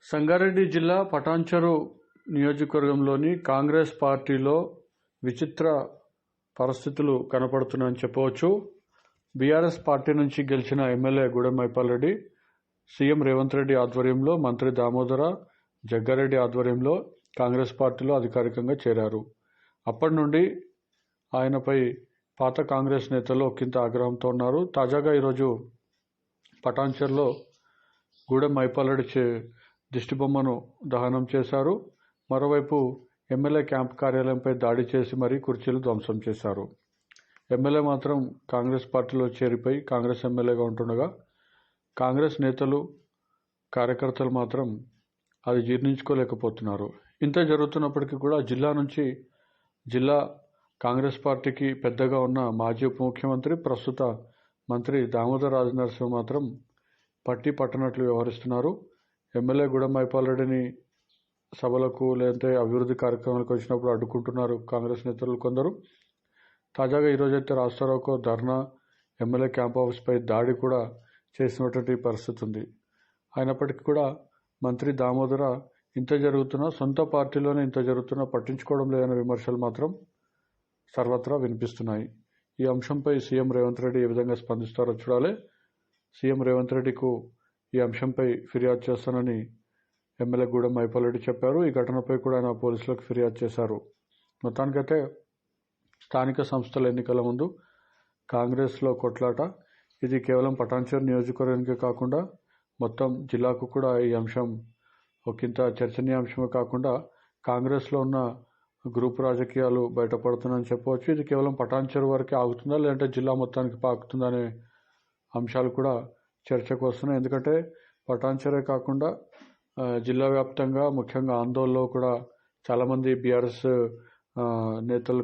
సంగారెడ్డి జిల్లా పటాన్చెరు నియోజకవర్గంలోని కాంగ్రెస్ పార్టీలో విచిత్ర పరిస్థితులు కనపడుతున్నాయని చెప్పవచ్చు. బీఆర్ఎస్ పార్టీ నుంచి గెలిచిన ఎమ్మెల్యే గూడెం మైపాల్ రెడ్డి సీఎం రేవంత్ రెడ్డి ఆధ్వర్యంలో మంత్రి దామోదర జగ్గారెడ్డి ఆధ్వర్యంలో కాంగ్రెస్ పార్టీలో అధికారికంగా చేరారు. అప్పటి నుండి ఆయనపై పాత కాంగ్రెస్ నేతలు ఒకంత ఆగ్రహంతో ఉన్నారు. తాజాగా ఈరోజు పటాన్చెరులో గూడెం మైపాల్ రెడ్డి దిష్టిబొమ్మను దహనం చేశారు. మరోవైపు ఎమ్మెల్యే క్యాంప్ కార్యాలయంపై దాడి చేసి మరీ కుర్చీలు ధ్వంసం చేశారు. ఎమ్మెల్యే మాత్రం కాంగ్రెస్ పార్టీలో చేరిపోయి కాంగ్రెస్ ఎమ్మెల్యేగా ఉంటుండగా కాంగ్రెస్ నేతలు కార్యకర్తలు మాత్రం అది జీర్ణించుకోలేకపోతున్నారు. ఇంత జరుగుతున్నప్పటికీ కూడా జిల్లా కాంగ్రెస్ పార్టీకి పెద్దగా ఉన్న మాజీ ఉప ముఖ్యమంత్రి ప్రస్తుత మంత్రి దామోదర రాజనరసింహ మాత్రం పట్టనట్లు వ్యవహరిస్తున్నారు. ఎమ్మెల్యే గూడెం మైపాల్ రెడ్డిని సభలకు లేదంటే అభివృద్ధి కార్యక్రమాలకు వచ్చినప్పుడు అడ్డుకుంటున్నారు కాంగ్రెస్ నేతలు కొందరు. తాజాగా ఈరోజైతే రాస్తారోకో ధర్నా, ఎమ్మెల్యే క్యాంప్ ఆఫీస్పై దాడి కూడా చేసినటువంటి పరిస్థితి ఉంది. అయినప్పటికీ కూడా మంత్రి దామోదర ఇంత జరుగుతున్నా, సొంత పార్టీలోనే ఇంత జరుగుతున్నా పట్టించుకోవడం లేదనే విమర్శలు మాత్రం సర్వత్రా వినిపిస్తున్నాయి. ఈ అంశంపై సీఎం రేవంత్ రెడ్డి ఏ విధంగా స్పందిస్తారో చూడాలి. సీఎం రేవంత్ రెడ్డికు ఈ అంశంపై ఫిర్యాదు చేస్తానని ఎమ్మెల్యే గూడెం మైపాల్ రెడ్డి చెప్పారు. ఈ ఘటనపై కూడా ఆయన పోలీసులకు ఫిర్యాదు చేశారు. మొత్తానికైతే స్థానిక సంస్థల ఎన్నికల ముందు కాంగ్రెస్లో కొట్లాట. ఇది కేవలం పటాన్చెరు నియోజకవర్గానికే కాకుండా మొత్తం జిల్లాకు కూడా ఈ అంశం ఒకంత చర్చనీయాంశమే కాకుండా కాంగ్రెస్లో ఉన్న గ్రూప్ రాజకీయాలు బయటపడుతున్నాయని చెప్పవచ్చు. ఇది కేవలం పటాన్చెరు వరకే ఆగుతుందా లేదంటే జిల్లా మొత్తానికి పాకుతుందా అనే అంశాలు కూడా చర్చకు వస్తున్నాయి. ఎందుకంటే పటాన్చెరే కాకుండా జిల్లా వ్యాప్తంగా ముఖ్యంగా ఆందోళనలో కూడా చాలామంది బీఆర్ఎస్ నేతలు